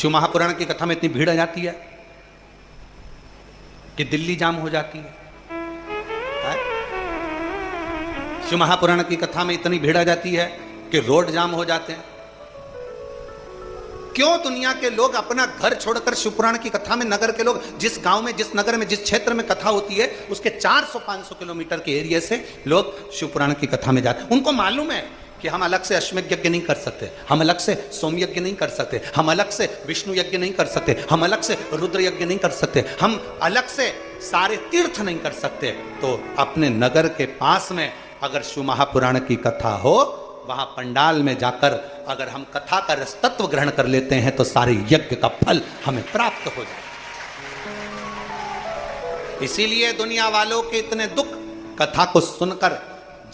शिव महापुराण की कथा में इतनी भीड़ आ जाती है कि दिल्ली जाम हो जाती है। शिव महापुराण की कथा में इतनी भीड़ आ जाती है कि रोड जाम हो जाते हैं। क्यों दुनिया के लोग अपना घर छोड़कर शिव पुराण की कथा में, नगर के लोग जिस गांव में, जिस नगर में, जिस क्षेत्र में कथा होती है उसके 400-500 किलोमीटर के एरिया से लोग शिव पुराण की कथा में जाते हैं। उनको मालूम है कि हम अलग से अश्वमेध यज्ञ नहीं कर सकते, हम अलग से सोम यज्ञ नहीं कर सकते, हम अलग से विष्णु यज्ञ नहीं कर सकते, हम अलग से रुद्र यज्ञ नहीं कर सकते, हम अलग से सारे तीर्थ नहीं कर सकते। तो अपने नगर के पास में अगर शिव महापुराण की कथा हो, वहां पंडाल में जाकर अगर हम कथा का रस तत्व ग्रहण कर लेते हैं तो सारे यज्ञ का फल हमें प्राप्त हो जाए। इसीलिए दुनिया वालों के इतने दुख कथा को सुनकर,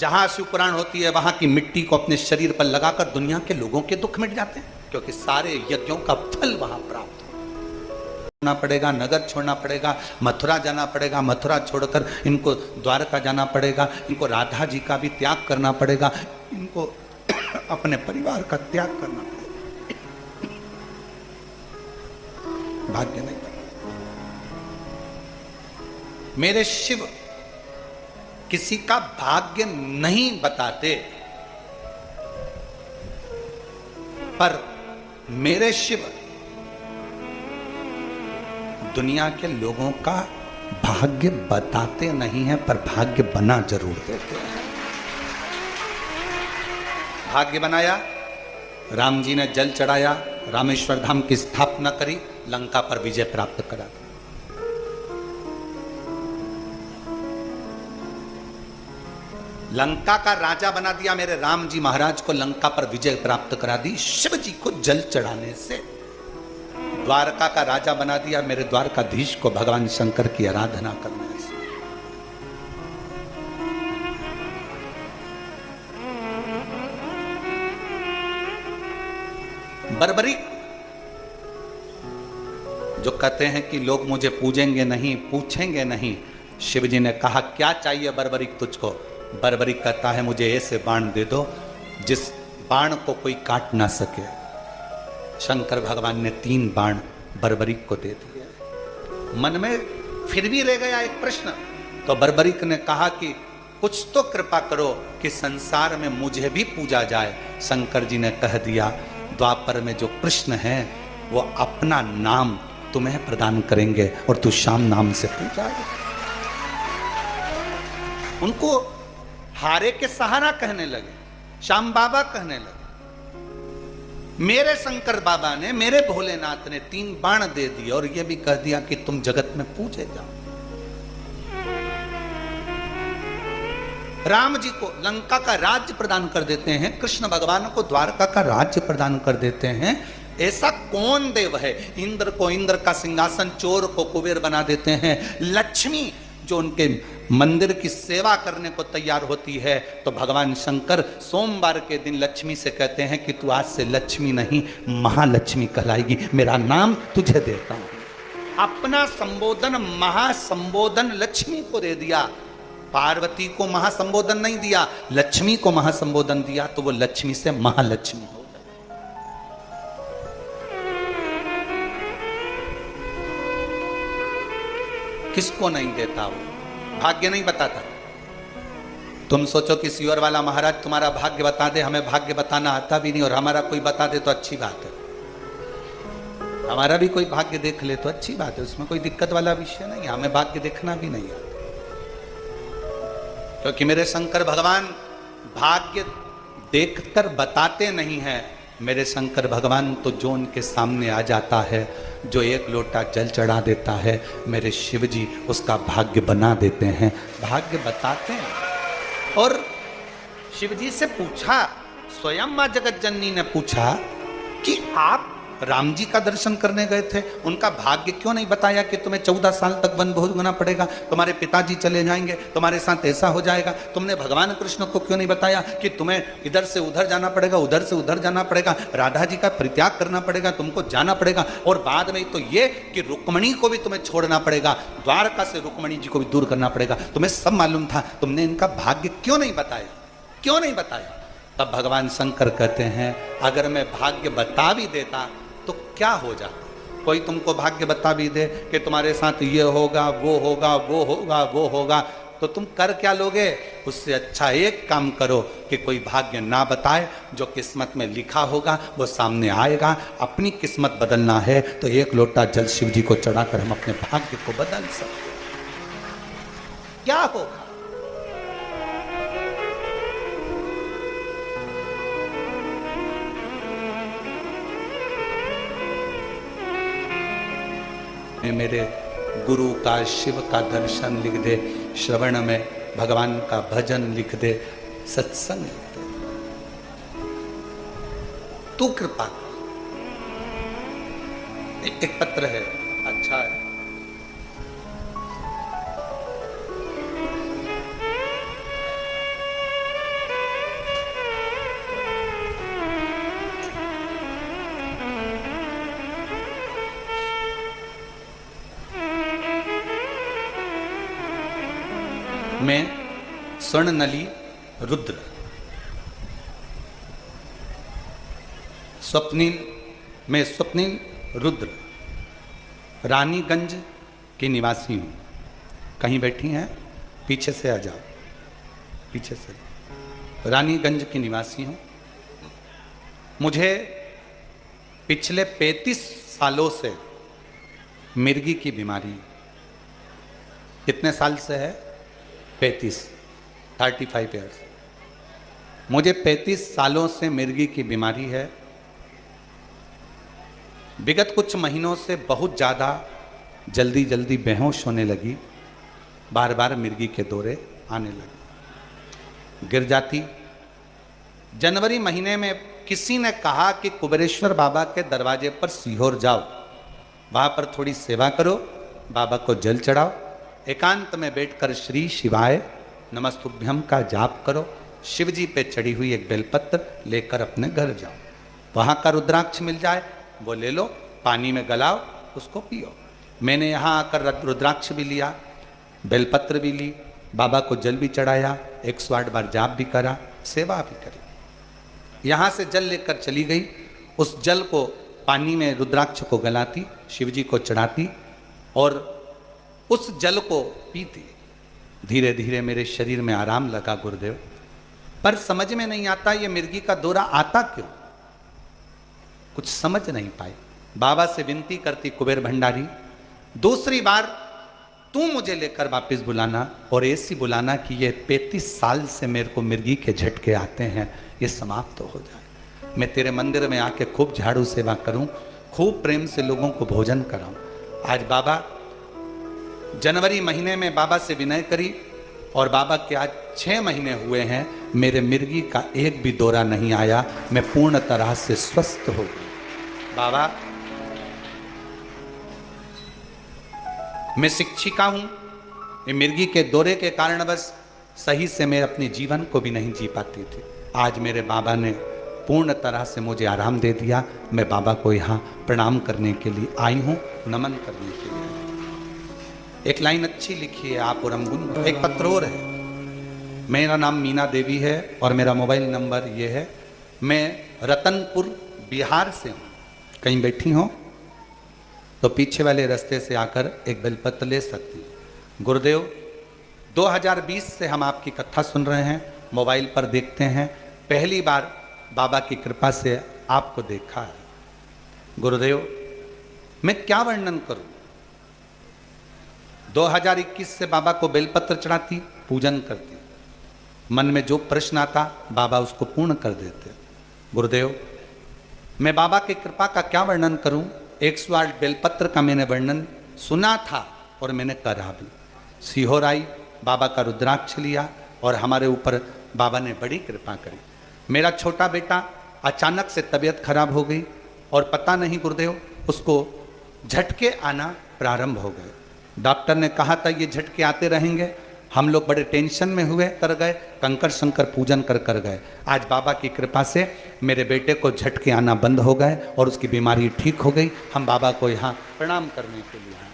जहां शिव पुराण होती है वहां की मिट्टी को अपने शरीर पर लगाकर दुनिया के लोगों के दुख मिट जाते हैं, क्योंकि सारे यज्ञों का फल वहां प्राप्त होना पड़ेगा। नगर छोड़ना पड़ेगा, मथुरा जाना पड़ेगा, मथुरा छोड़कर इनको द्वारका जाना पड़ेगा, इनको राधा जी का भी त्याग करना पड़ेगा, इनको अपने परिवार का त्याग करना पड़ेगा। भाग्य नहीं बना। मेरे शिव किसी का भाग्य नहीं बताते, पर मेरे शिव दुनिया के लोगों का भाग्य बताते नहीं हैं, पर भाग्य बना जरूर देते हैं। भाग्य बनाया, राम जी ने जल चढ़ाया, रामेश्वर धाम की स्थापना करी, लंका पर विजय प्राप्त करा। लंका का राजा बना दिया मेरे राम जी महाराज को, लंका पर विजय प्राप्त करा दी शिव जी को जल चढ़ाने से। द्वारका का राजा बना दिया मेरे द्वारकाधीश को भगवान शंकर की आराधना करने से। बर्बरीक जो कहते हैं कि लोग मुझे पूजेंगे नहीं, पूछेंगे नहीं, शिव जी ने कहा क्या चाहिए बर्बरीक तुझको? बर्बरीक कहता है मुझे ऐसे बाण दे दो जिस बाण को कोई काट ना सके। शंकर भगवान ने 3 बाण बर्बरीक को दे दिए। मन में फिर भी रह गया एक प्रश्न, तो बर्बरीक ने कहा कि कुछ तो कृपा करो कि संसार में मुझे भी पूजा जाए। शंकर जी ने कह दिया द्वापर में जो कृष्ण है वो अपना नाम तुम्हें प्रदान करेंगे और तू श्याम नाम से पूजा। उनको हारे के सहारा कहने लगे, श्याम बाबा कहने लगे। मेरे शंकर बाबा ने, मेरे भोलेनाथ ने 3 बाण दे दिए और यह भी कह दिया कि तुम जगत में पूजे जाओ। राम जी को लंका का राज्य प्रदान कर देते हैं, कृष्ण भगवान को द्वारका का राज्य प्रदान कर देते हैं। ऐसा कौन देव है? इंद्र को इंद्र का सिंहासन, चोर को कुबेर बना देते हैं। लक्ष्मी जो उनके मंदिर की सेवा करने को तैयार होती है, तो भगवान शंकर सोमवार के दिन लक्ष्मी से कहते हैं कि तू आज से लक्ष्मी नहीं महालक्ष्मी कहलाएगी, मेरा नाम तुझे देता हूं। अपना संबोधन महासंबोधन लक्ष्मी को दे दिया। पार्वती को महासंबोधन नहीं दिया, लक्ष्मी को महासंबोधन दिया, तो वो लक्ष्मी से महालक्ष्मी हो गई। किसको नहीं देता? वो भाग्य नहीं बताता। तुम सोचो कि सियोर वाला महाराज तुम्हारा भाग्य बता दे, हमें भाग्य बताना आता भी नहीं, और हमारा कोई बता दे तो अच्छी बात है। हमारा भी कोई भाग्य देख ले तो अच्छी बात है, उसमें कोई दिक्कत वाला विषय नहीं है। हमें भाग्य देखना भी नहीं आता, क्योंकि मेरे शंकर भगवान भाग्य देखकर बताते नहीं हैं। मेरे शंकर भगवान तो जो उनके सामने आ जाता है, जो 1 लोटा जल चढ़ा देता है, मेरे शिव जी उसका भाग्य बना देते हैं, भाग्य बताते हैं। और शिव जी से पूछा, स्वयं मां जगत जननी ने पूछा कि आप राम जी का दर्शन करने गए थे, उनका भाग्य क्यों नहीं बताया कि तुम्हें 14 साल तक वन भोगना पड़ेगा, तुम्हारे पिताजी चले जाएंगे, तुम्हारे साथ ऐसा हो जाएगा। तुमने भगवान कृष्ण को क्यों नहीं बताया कि तुम्हें इधर से उधर जाना पड़ेगा, उधर से उधर जाना पड़ेगा, राधा जी का परित्याग करना पड़ेगा, तुमको जाना पड़ेगा, और बाद में तो ये कि रुक्मणी को भी तुम्हें छोड़ना पड़ेगा, द्वारका से रुक्मणी जी को भी दूर करना पड़ेगा। तुम्हें सब मालूम था, तुमने इनका भाग्य क्यों नहीं बताया? क्यों नहीं बताया? तब भगवान शंकर कहते हैं अगर मैं भाग्य बता भी देता तो क्या हो जाता। कोई तुमको भाग्य बता भी दे कि तुम्हारे साथ ये होगा, वो होगा, वो होगा, वो होगा, तो तुम कर क्या लोगे? उससे अच्छा एक काम करो कि कोई भाग्य ना बताए, जो किस्मत में लिखा होगा वो सामने आएगा। अपनी किस्मत बदलना है तो एक लोटा जल शिव जी को चढ़ाकर हम अपने भाग्य को बदल सकते। क्या होगा? मेरे गुरु का, शिव का दर्शन लिख दे, श्रवण में भगवान का भजन लिख दे, सत्संग लिख दे। तू कृपा कर। एक पत्र है, अच्छा है। मैं स्वर्णनली रुद्र, स्वप्निल, मैं स्वप्निल रुद्र रानीगंज की निवासी हूँ। कहीं बैठी हैं? पीछे से आ जाओ, पीछे से। रानीगंज की निवासी हूँ। मुझे पिछले 35 सालों से मिर्गी की बीमारी। कितने साल से है? 35 ईयर्स। मुझे 35 सालों से मिर्गी की बीमारी है। विगत कुछ महीनों से बहुत ज़्यादा जल्दी जल्दी बेहोश होने लगी, बार बार मिर्गी के दौरे आने लगे, गिर जाती। जनवरी महीने में किसी ने कहा कि कुबेरेश्वर बाबा के दरवाजे पर सीहोर जाओ, वहाँ पर थोड़ी सेवा करो, बाबा को जल चढ़ाओ, एकांत में बैठकर श्री शिवाय नमस्तुभ्यम का जाप करो, शिव जी पे चढ़ी हुई एक बेलपत्र लेकर अपने घर जाओ, वहाँ का रुद्राक्ष मिल जाए वो ले लो, पानी में गलाओ, उसको पियो। मैंने यहाँ आकर रुद्राक्ष भी लिया, बेलपत्र भी ली, बाबा को जल भी चढ़ाया, 108 बार जाप भी करा, सेवा भी करी। यहाँ से जल लेकर चली गई, उस जल को पानी में रुद्राक्ष को गलाती, शिव जी को चढ़ाती और उस जल को पीती। धीरे धीरे मेरे शरीर में आराम लगा गुरुदेव, पर समझ में नहीं आता ये मिर्गी का दौरा आता क्यों, कुछ समझ नहीं पाए। बाबा से विनती करती, कुबेर भंडारी दूसरी बार तू मुझे लेकर वापस बुलाना और ऐसी बुलाना कि ये 35 साल से मेरे को मिर्गी के झटके आते हैं, ये समाप्त हो जाए। मैं तेरे मंदिर में आके खूब झाड़ू सेवा करूं, खूब प्रेम से लोगों को भोजन कराऊं। आज बाबा जनवरी महीने में बाबा से विनय करी और बाबा के आज 6 महीने हुए हैं, मेरे मिर्गी का एक भी दौरा नहीं आया, मैं पूर्ण तरह से स्वस्थ हो गई। बाबा मैं शिक्षिका हूं, ये मिर्गी के दौरे के कारण बस सही से मैं अपने जीवन को भी नहीं जी पाती थी। आज मेरे बाबा ने पूर्ण तरह से मुझे आराम दे दिया। मैं बाबा को यहाँ प्रणाम करने के लिए आई हूँ, नमन करने के लिए। एक लाइन अच्छी लिखी है आप और हम गुन। एक पत्र और है, मेरा नाम मीना देवी है और मेरा मोबाइल नंबर ये है। मैं रतनपुर बिहार से हूँ। कहीं बैठी हो तो पीछे वाले रास्ते से आकर एक बेलपत्र ले सकती हैं। गुरुदेव 2020 से हम आपकी कथा सुन रहे हैं, मोबाइल पर देखते हैं, पहली बार बाबा की कृपा से आपको देखा है। गुरुदेव मैं क्या वर्णन करूं। 2021 से बाबा को बेलपत्र चढ़ाती, पूजन करती, मन में जो प्रश्न आता बाबा उसको पूर्ण कर देते। गुरुदेव मैं बाबा की कृपा का क्या वर्णन करूं। 108 बेलपत्र का मैंने वर्णन सुना था और मैंने करा भी। सीहोर आई, बाबा का रुद्राक्ष लिया और हमारे ऊपर बाबा ने बड़ी कृपा करी। मेरा छोटा बेटा अचानक से तबीयत खराब हो गई और पता नहीं गुरुदेव उसको झटके आना प्रारंभ हो गए। डॉक्टर ने कहा था ये झटके आते रहेंगे। हम लोग बड़े टेंशन में हुए, कर गए कंकर शंकर पूजन कर गए। आज बाबा की कृपा से मेरे बेटे को झटके आना बंद हो गए और उसकी बीमारी ठीक हो गई। हम बाबा को यहाँ प्रणाम करने के लिए आए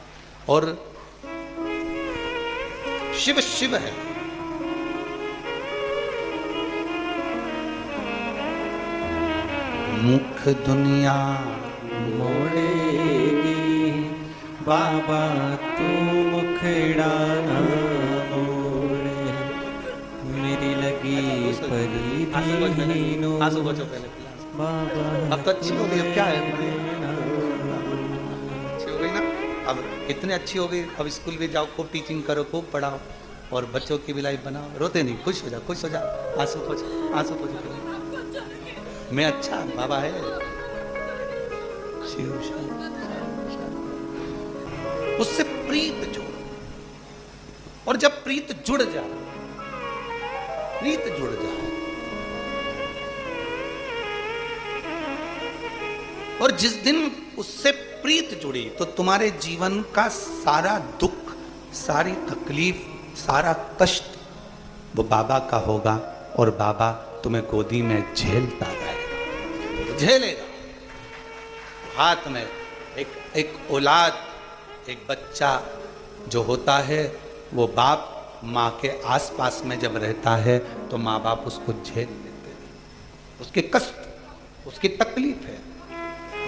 और शिव शिव है। मुख दुनिया मोड़ेगी, बाबा तू मुखड़ा ना मोड़े, मेरी लगी परी दीनो बाबा। अब तो अच्छी हो गई, अब क्या है, अच्छी हो गई ना। अब इतनी अच्छी हो गई, अब स्कूल भी जाओ, खूब टीचिंग करो, खूब पढ़ाओ और बच्चों की भी लाइफ बनाओ। रोते नहीं, खुश हो जा, खुश हो जा, आंसू पोछ, आंसू पोछ। मैं अच्छा, बाबा है। शिव उससे प्रीत जुड़, और जब प्रीत जुड़ जाए, प्रीत जुड़ जाए, और जिस दिन उससे प्रीत जुड़ी तो तुम्हारे जीवन का सारा दुख, सारी तकलीफ, सारा कष्ट वो बाबा का होगा, और बाबा तुम्हें गोदी में झेलता रहेगा, झेलेगा। हाथ में एक औलाद, एक बच्चा जो होता है, वो बाप माँ के आसपास में जब रहता है तो माँ बाप उसको झेल लेते हैं, उसके कष्ट, उसकी तकलीफ है,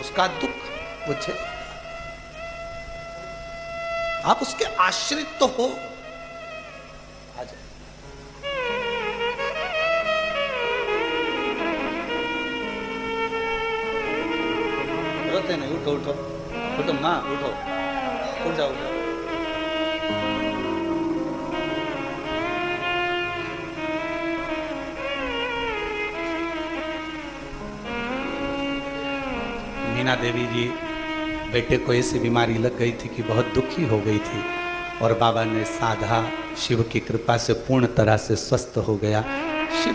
उसका दुख वो झेल। आप उसके आश्रित तो हो। आ जाओ, रोते नहीं, उठो उठो उठो माँ, उठो, उठ जाओ, उठ जाओ। मीना देवी जी, बेटे को ऐसी बीमारी लग गई थी कि बहुत दुखी हो गई थी, और बाबा ने साधा, शिव की कृपा से पूर्ण तरह से स्वस्थ हो गया। शिव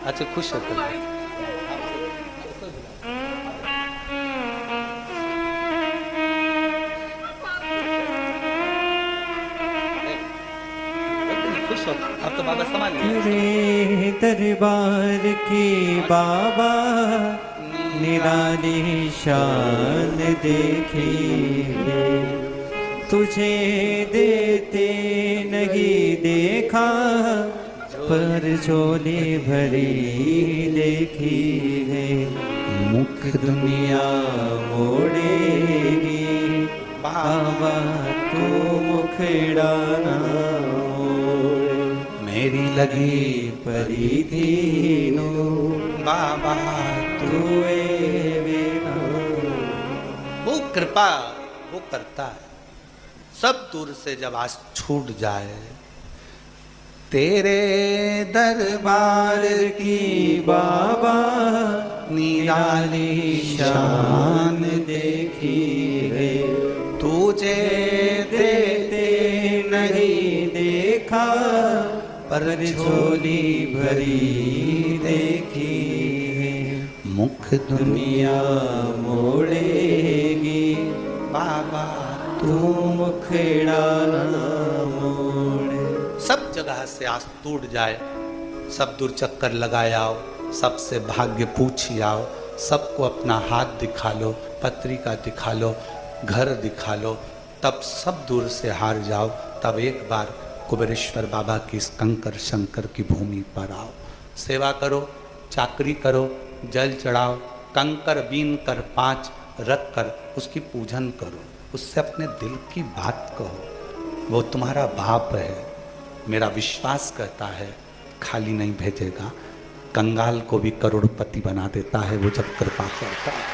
अच्छा, खुश होकर खुश हो, अब तो बाबा संभाल तेरे दरबार की बाबा निराली शान देखी है, तुझे देते नहीं देखा, पर झोली भरी देखी है, मुख दुनिया मोड़ेगी, बाबा तू मुखड़ा ना मोड़े, मेरी लगी परी दीनो बाबा तू बिना। वो कृपा वो करता है, सब दूर से जब आज छूट जाए। तेरे दरबार की बाबा निराली शान देखी है, तुझे देते नहीं देखा, पर झोली भरी देखी है, मुख दुनिया मोड़ेगी, बाबा तू मुखड़ा ना मोड़े। सब जगह से आस टूट जाए, सब दूर चक्कर लगाए आओ, सबसे भाग्य पूछी आओ, सबको अपना हाथ दिखा लो, पत्रिका दिखा लो, घर दिखा लो, तब सब दूर से हार जाओ। तब एक बार कुबेरेश्वर बाबा की इस कंकर शंकर की भूमि पर आओ, सेवा करो, चाकरी करो, जल चढ़ाओ, कंकर बीन कर 5 रख कर उसकी पूजन करो, उससे अपने दिल की बात कहो। वो तुम्हारा बाप है, मेरा विश्वास कहता है खाली नहीं भेजेगा। कंगाल को भी करोड़पति बना देता है वो जब कृपा करता है।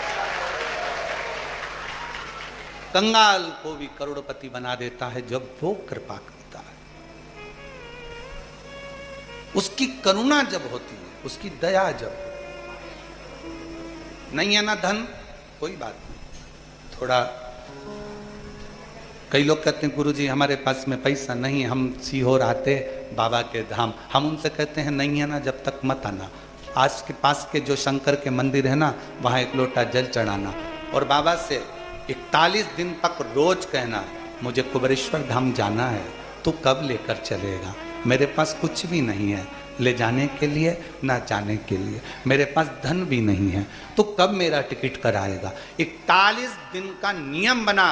कंगाल को भी करोड़पति बना देता है जब वो कृपा करता है। उसकी करुणा जब होती है, उसकी दया जब नहीं है ना धन, कोई बात नहीं, थोड़ा कई लोग कहते हैं गुरुजी हमारे पास में पैसा नहीं है, हम सीहोर आते बाबा के धाम। हम उनसे कहते हैं नहीं है ना, जब तक मत आना। आज के पास के जो शंकर के मंदिर है ना, वहाँ 1 लोटा जल चढ़ाना और बाबा से 41 दिन तक रोज कहना मुझे कुबेरेश्वर धाम जाना है, तू कब लेकर चलेगा? मेरे पास कुछ भी नहीं है ले जाने के लिए, ना जाने के लिए, मेरे पास धन भी नहीं है, तो कब मेरा टिकट कराएगा? 41 दिन का नियम बना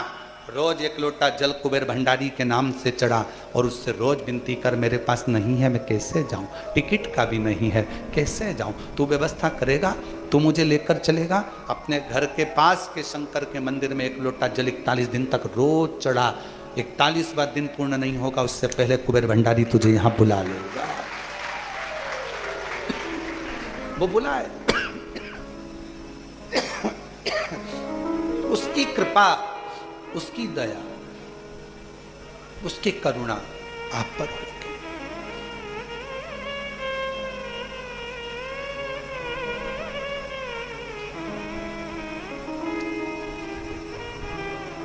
रोज एक लोटा जल कुबेर भंडारी के नाम से चढ़ा और उससे रोज विनती कर, मेरे पास नहीं है, मैं कैसे जाऊं, टिकट का भी नहीं है, कैसे जाऊं, तू व्यवस्था करेगा, तू मुझे लेकर चलेगा। अपने घर के पास के शंकर के मंदिर में एक लोटा जल 41 दिन तक रोज चढ़ा। 41वां दिन पूर्ण नहीं होगा उससे पहले कुबेर भंडारी तुझे यहां बुला लेगा। वो बुलाए। उसकी कृपा, उसकी दया, उसकी करुणा आप पर होगी।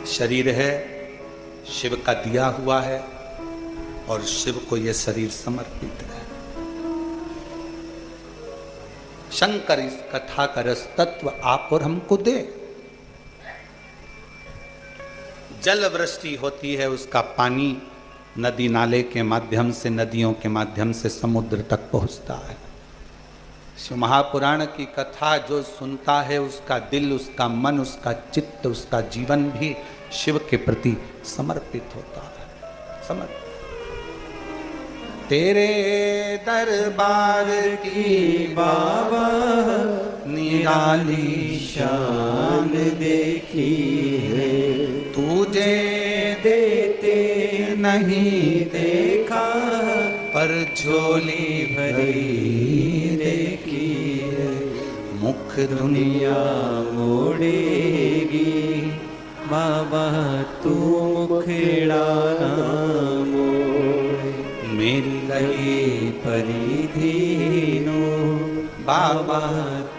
शरीर है, शिव का दिया हुआ है और शिव को यह शरीर समर्पित है। शंकर इस कथा का रस तत्व आप और हमको दे। जल वृष्टि होती है, उसका पानी नदी नाले के माध्यम से, नदियों के माध्यम से समुद्र तक पहुंचता है। शिव महापुराण की कथा जो सुनता है, उसका दिल, उसका मन, उसका चित्त, उसका जीवन भी शिव के प्रति समर्पित होता है। समर्पित। तेरे दरबार की बाबा निराली शान देखी है, तुझे देते नहीं देखा, पर झोली भरी देखी है। मुख दुनिया मोड़ेगी बाबा तू मुखड़ा मोड़, मेरी लगी परिधीनो बाबा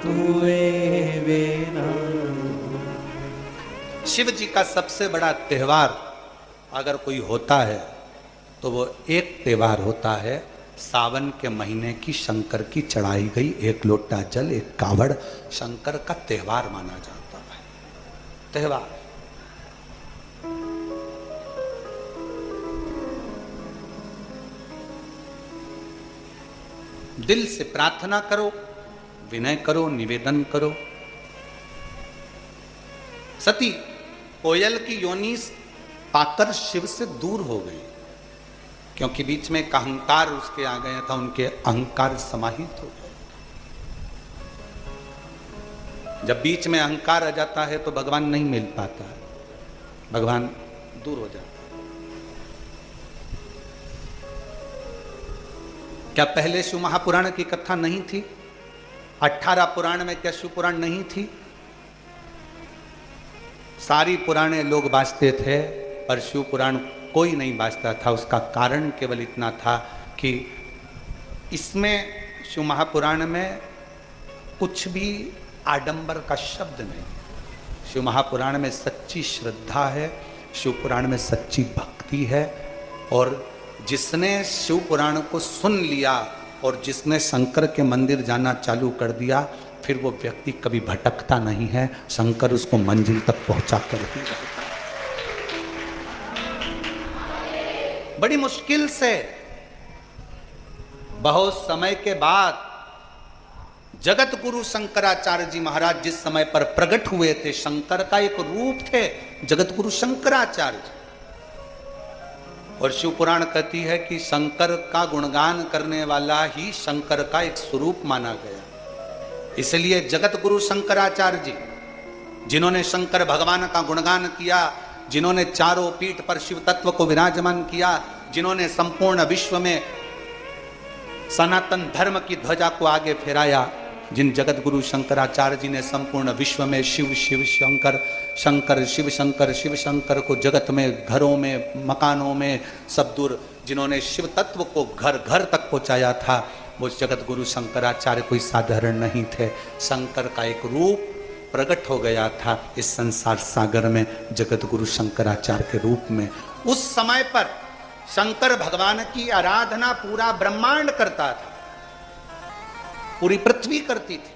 तुए बेना। शिव जी का सबसे बड़ा त्योहार अगर कोई होता है तो वो एक त्योहार होता है, सावन के महीने की शंकर की चढ़ाई गई एक लोटा जल, एक कावड़, शंकर का त्योहार माना जाता है। त्योहार। दिल से प्रार्थना करो, विनय करो, निवेदन करो। सती कोयल की योनि पाकर शिव से दूर हो गई, क्योंकि बीच में एक अहंकार उसके आ गया था, उनके अहंकार समाहित हो गए। जब बीच में अहंकार आ जाता है तो भगवान नहीं मिल पाता है, भगवान दूर हो जाता है। क्या पहले शिव महापुराण की कथा नहीं थी? 18 पुराण में क्या शिव पुराण नहीं थी? सारी पुराने लोग बाजते थे पर शिव पुराण कोई नहीं बाजता था। उसका कारण केवल इतना था कि इसमें, शिव महापुराण में कुछ भी आडंबर का शब्द नहीं। शिव महापुराण में सच्ची श्रद्धा है, शिव पुराण में सच्ची भक्ति है। और जिसने शिव पुराण को सुन लिया और जिसने शंकर के मंदिर जाना चालू कर दिया, फिर वो व्यक्ति कभी भटकता नहीं है, शंकर उसको मंजिल तक पहुंचा कर ही रहता है। बड़ी मुश्किल से बहुत समय के बाद जगत गुरु शंकराचार्य जी महाराज जिस समय पर प्रकट हुए थे, शंकर का एक रूप थे जगत गुरु शंकराचार्य जी। और शिव पुराण कहती है कि शंकर का गुणगान करने वाला ही शंकर का एक स्वरूप माना गया। इसलिए जगत गुरु शंकराचार्य जी, जिन्होंने शंकर भगवान का गुणगान किया, जिन्होंने चारों पीठ पर शिव तत्व को विराजमान किया, जिन्होंने संपूर्ण विश्व में सनातन धर्म की ध्वजा को आगे फहराया, जिन जगत गुरु शंकराचार्य जी ने संपूर्ण विश्व में शिव शिव शंकर, शंकर शिव शंकर, शिव शंकर को जगत में, घरों में, मकानों में सब दूर, जिन्होंने शिव तत्व को घर घर तक पहुंचाया था, वो जगत गुरु शंकराचार्य कोई साधारण नहीं थे। शंकर का एक रूप प्रकट हो गया था इस संसार सागर में, जगत गुरु शंकराचार्य के रूप में। उस समय पर शंकर भगवान की आराधना पूरा ब्रह्मांड करता था, पूरी पृथ्वी करती थी।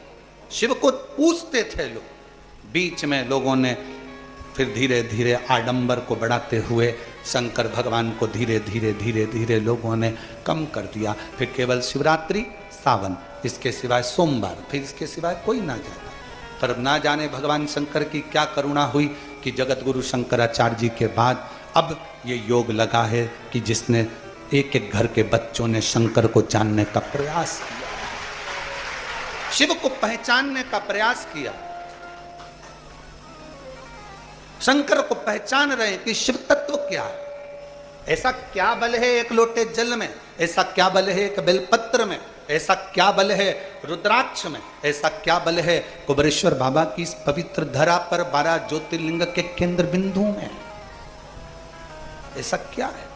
शिव को पूजते थे लोग। बीच में लोगों ने फिर धीरे धीरे आडंबर को बढ़ाते हुए शंकर भगवान को धीरे धीरे धीरे धीरे लोगों ने कम कर दिया। फिर केवल शिवरात्रि, सावन, इसके सिवाय सोमवार, फिर इसके सिवाय कोई ना जाता। पर ना जाने भगवान शंकर की क्या करुणा हुई कि जगत गुरु शंकराचार्य जी के बाद अब ये योग लगा है कि जिसने एक एक घर के बच्चों ने शंकर को जानने का प्रयास किया, शिव को पहचानने का प्रयास किया, शंकर को पहचान रहे हैं कि शिव तत्व क्या है। ऐसा क्या बल है एक लोटे जल में, ऐसा क्या बल है एक बेलपत्र में, ऐसा क्या बल है रुद्राक्ष में, ऐसा क्या बल है कुबेरेश्वर बाबा की इस पवित्र धरा पर 12 ज्योतिर्लिंग के केंद्र बिंदु में, ऐसा क्या है।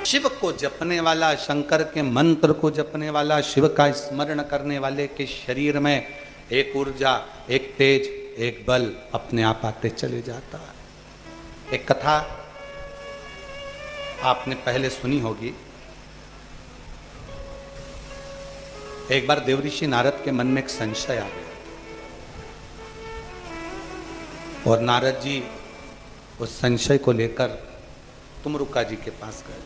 शिव को जपने वाला, शंकर के मंत्र को जपने वाला, शिव का स्मरण करने वाले के शरीर में एक ऊर्जा, एक तेज, एक बल अपने आप आते चले जाता है। एक कथा आपने पहले सुनी होगी। एक बार देवऋषि नारद के मन में एक संशय आ गया और नारद जी उस संशय को लेकर तुमरुका जी के पास गए।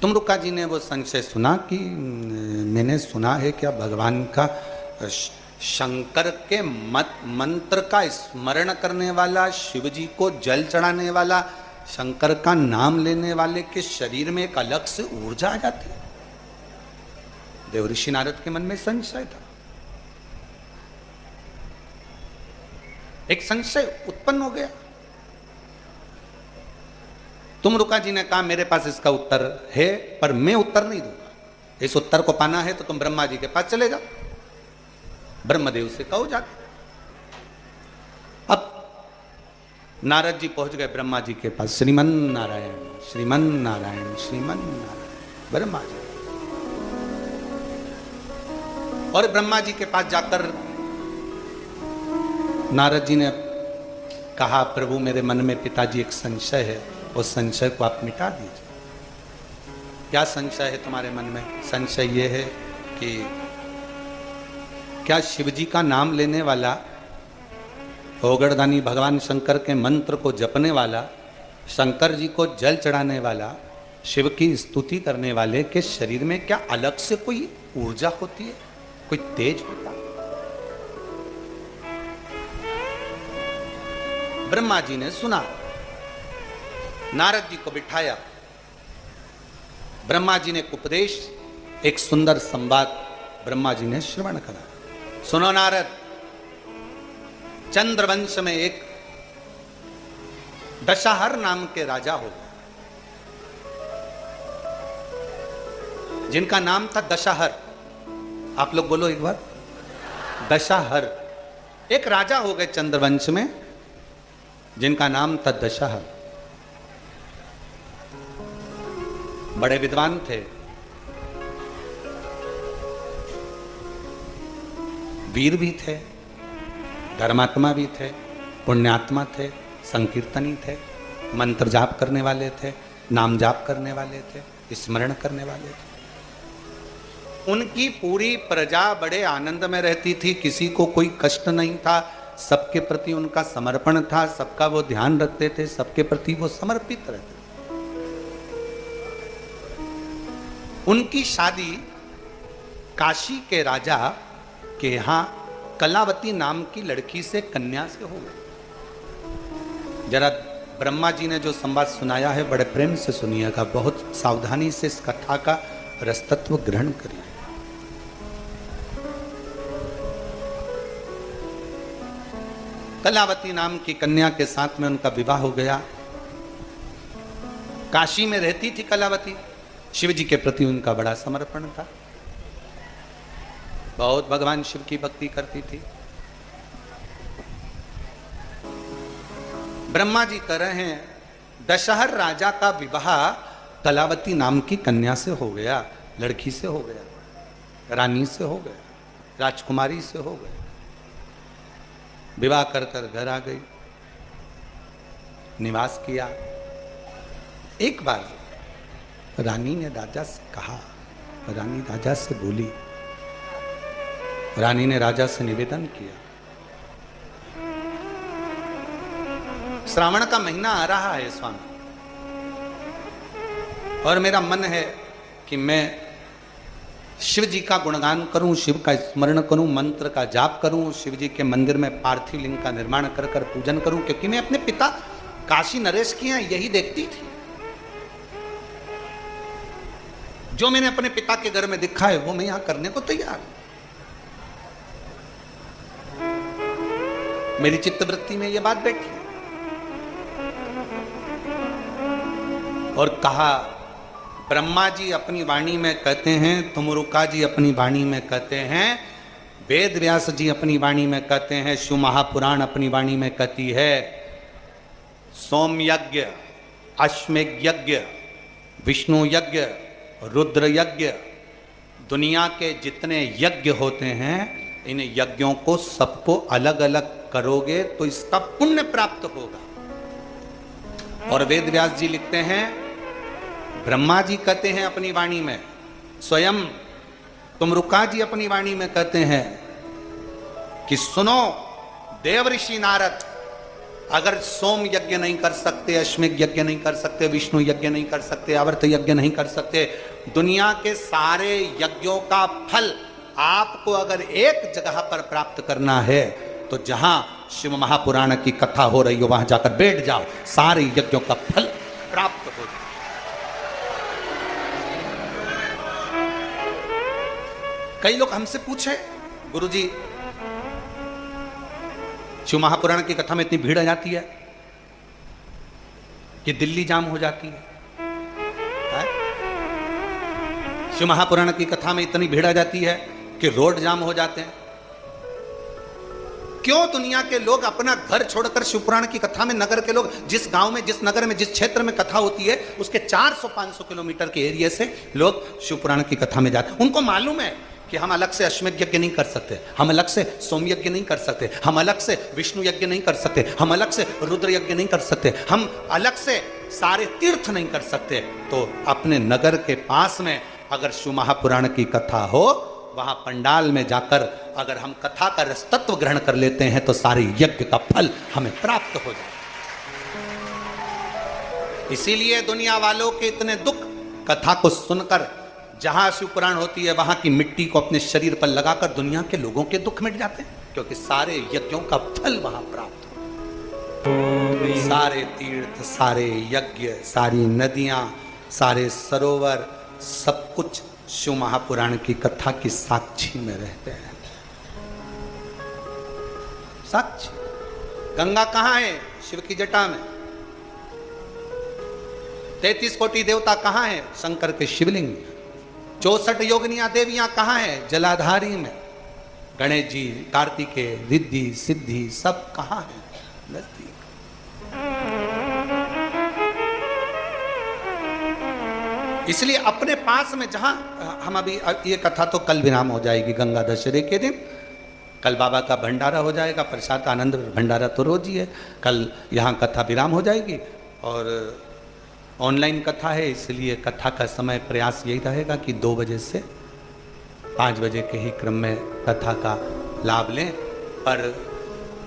तुमरुका जी ने वो संशय सुना कि मैंने सुना है क्या भगवान का शंकर के मंत्र का स्मरण करने वाला, शिव जी को जल चढ़ाने वाला, शंकर का नाम लेने वाले के शरीर में एक अलग से ऊर्जा आ जाती है। देवऋषि नारद के मन में संशय था, एक संशय उत्पन्न हो गया। तुमरुका जी ने कहा मेरे पास इसका उत्तर है पर मैं उत्तर नहीं दूंगा, इस उत्तर को पाना है तो तुम ब्रह्मा जी के पास चले जाओ, ब्रह्मदेव से कहो जाके। अब नारद जी पहुंच गए ब्रह्मा जी के पास। श्रीमन नारायण श्रीमन नारायण श्रीमन नारायण ब्रह्मा जी। और ब्रह्मा जी के पास जाकर नारद जी ने कहा प्रभु मेरे मन में पिताजी एक संशय है, उस संशय को आप मिटा दीजिए। क्या संशय है तुम्हारे मन में? संशय ये है कि क्या शिव जी का नाम लेने वाला, ओगड़दानी भगवान शंकर के मंत्र को जपने वाला, शंकर जी को जल चढ़ाने वाला, शिव की स्तुति करने वाले के शरीर में क्या अलग से कोई ऊर्जा होती है, कोई तेज होता है? ब्रह्मा जी ने सुना, नारद जी को बिठाया, ब्रह्मा जी ने उपदेश, एक सुंदर संवाद ब्रह्मा जी ने श्रवण करा। सुनो नारद, चंद्रवंश में एक दशहर नाम के राजा हो जिनका नाम था दशहर। आप लोग बोलो एक बार, दशहर। एक राजा हो गए चंद्रवंश में जिनका नाम था दशहर। बड़े विद्वान थे, वीर भी थे, धर्मात्मा भी थे, पुण्यात्मा थे, संकीर्तनी थे, मंत्र जाप करने वाले थे, नाम जाप करने वाले थे, स्मरण करने वाले थे। उनकी पूरी प्रजा बड़े आनंद में रहती थी, किसी को कोई कष्ट नहीं था, सबके प्रति उनका समर्पण था, सबका वो ध्यान रखते थे, सबके प्रति वो समर्पित रहते थे। उनकी शादी काशी के राजा के यहाँ कलावती नाम की लड़की से, कन्या से हो गई। जरा ब्रह्मा जी ने जो संवाद सुनाया है बड़े प्रेम से सुनिएगा, बहुत सावधानी से इस कथा का रसतत्व ग्रहण करिए। कलावती नाम की कन्या के साथ में उनका विवाह हो गया। काशी में रहती थी कलावती, शिव जी के प्रति उनका बड़ा समर्पण था, बहुत भगवान शिव की भक्ति करती थी। ब्रह्मा जी कर रहे हैं, दशहर राजा का विवाह कलावती नाम की कन्या से हो गया, लड़की से हो गया, रानी से हो गया, राजकुमारी से हो गया। विवाह कर कर घर आ गई, निवास किया। एक बार रानी ने राजा से कहा, रानी राजा से बोली, रानी ने राजा से निवेदन किया, श्रावण का महीना आ रहा है स्वामी, और मेरा मन है कि मैं शिव जी का गुणगान करूं, शिव का स्मरण करूं, मंत्र का जाप करूं, शिव जी के मंदिर में पार्थिव लिंग का निर्माण कर कर पूजन करूं, क्योंकि मैं अपने पिता काशी नरेश की यहाँ यही देखती थी। जो मैंने अपने पिता के घर में देखा है वो मैं यहां करने को तैयार हूं। मेरी चित्तवृत्ति में यह बात बैठी और कहा, ब्रह्मा जी अपनी वाणी में कहते हैं, तुमरुका जी अपनी वाणी में कहते हैं, वेद व्यास जी अपनी वाणी में कहते हैं, शिव महापुराण अपनी वाणी में कहती है, सोम यज्ञ, अश्वमेघ यज्ञ, विष्णु यज्ञ, रुद्र यज्ञ, दुनिया के जितने यज्ञ होते हैं, इन यज्ञों को सबको अलग अलग करोगे तो इसका पुण्य प्राप्त होगा। और वेद व्यास जी लिखते हैं, ब्रह्मा जी कहते हैं अपनी वाणी में, स्वयं तुमरुका जी अपनी वाणी में कहते हैं कि सुनो देव ऋषि नारद, अगर सोम यज्ञ नहीं कर सकते, अश्वमेघ यज्ञ नहीं कर सकते, विष्णु यज्ञ नहीं कर सकते, आवर्त यज्ञ नहीं कर सकते, दुनिया के सारे यज्ञों का फल आपको अगर एक जगह पर प्राप्त करना है तो जहां शिव महापुराण की कथा हो रही हो वहां जाकर बैठ जाओ, सारे यज्ञों का फल प्राप्त हो जाए। कई लोग हमसे पूछे, गुरुजी शिव महापुराण की कथा में इतनी भीड़ आ जाती है कि दिल्ली जाम हो जाती है। शिव महापुराण की कथा में इतनी भीड़ आ जाती है कि रोड जाम हो जाते हैं। क्यों दुनिया के लोग अपना घर छोड़कर शिवपुराण की कथा में, नगर के लोग जिस गांव में, जिस नगर में, जिस क्षेत्र में कथा होती है उसके 400-500 किलोमीटर के एरिया से लोग शिवपुराण की कथा में जाते हैं। उनको मालूम है कि हम अलग से अश्वमेध यज्ञ नहीं कर सकते, हम अलग से सोम यज्ञ नहीं कर सकते, हम अलग से विष्णु यज्ञ नहीं कर सकते, हम अलग से रुद्र यज्ञ नहीं कर सकते, हम अलग से सारे तीर्थ नहीं कर सकते। तो अपने नगर के पास में अगर शिव महापुराण की कथा हो, वहां पंडाल में जाकर अगर हम कथा का रसतत्व ग्रहण कर लेते हैं तो सारे यज्ञ का फल हमें प्राप्त हो जाए। इसीलिए दुनिया वालों के इतने दुख कथा को सुनकर, जहां शिवपुराण होती है वहां की मिट्टी को अपने शरीर पर लगाकर दुनिया के लोगों के दुख मिट जाते हैं, क्योंकि सारे यज्ञों का फल वहां प्राप्त हो। सारे तीर्थ, सारे यज्ञ, सारी नदियां, सारे सरोवर, सब कुछ शिव महापुराण की कथा की साक्षी में रहते हैं। साक्षी। गंगा कहां है? शिव की जटा में। 33 कोटि देवता कहां है? शंकर के शिवलिंग। 64 योगिनियां देवियां कहां है? जलाधारी में। गणेश जी, कार्तिकेय, रिद्धि, सिद्धि सब कहां है? नजदीक। इसलिए अपने पास में जहां हम अभी, ये कथा तो कल विराम हो जाएगी गंगा दशहरे के दिन, कल बाबा का भंडारा हो जाएगा, प्रसाद आनंद भंडारा तो रोज ही है, कल यहाँ कथा विराम हो जाएगी और ऑनलाइन कथा है, इसलिए कथा का समय प्रयास यही रहेगा कि 2 बजे से 5 बजे के ही क्रम में कथा का लाभ लें। पर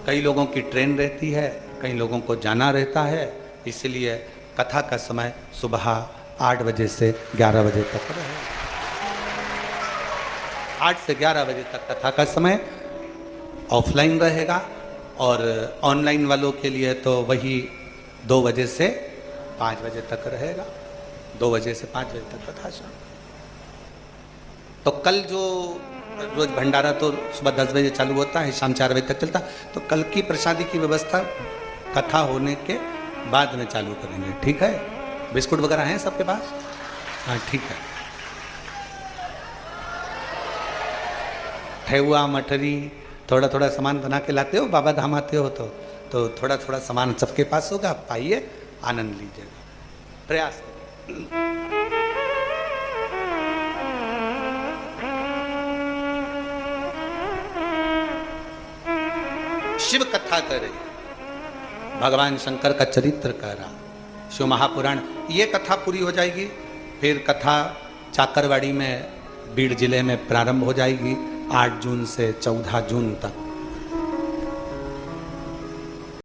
कई लोगों की ट्रेन रहती है, कई लोगों को जाना रहता है, इसलिए कथा का समय सुबह 8 बजे से 11 बजे तक रहेगा। 8 से 11 बजे तक कथा का समय ऑफलाइन रहेगा और ऑनलाइन वालों के लिए तो वही 2 बजे से 5 बजे तक रहेगा। 2 बजे से 5 बजे तक कथा शाम। तो कल जो रोज भंडारा तो सुबह 10 बजे चालू होता है, शाम 4 बजे तक चलता, तो कल की प्रसादी की व्यवस्था कथा होने के बाद में चालू करेंगे। ठीक है? बिस्कुट वगैरह हैं सबके पास? हाँ ठीक है। ठेहुआ, मठरी, थोड़ा थोड़ा सामान बना के लाते हो, बाबा धाम आते हो तो थोड़ा थोड़ा सामान सबके पास होगा, पाइए, आनंद लीजिएगा, प्रयास करिए। शिव कथा करे, भगवान शंकर का चरित्र कह रहा, शिव महापुराण, ये कथा पूरी हो जाएगी। फिर कथा चाकरवाड़ी में, बीड़ जिले में प्रारंभ हो जाएगी 8 जून से 14 जून तक।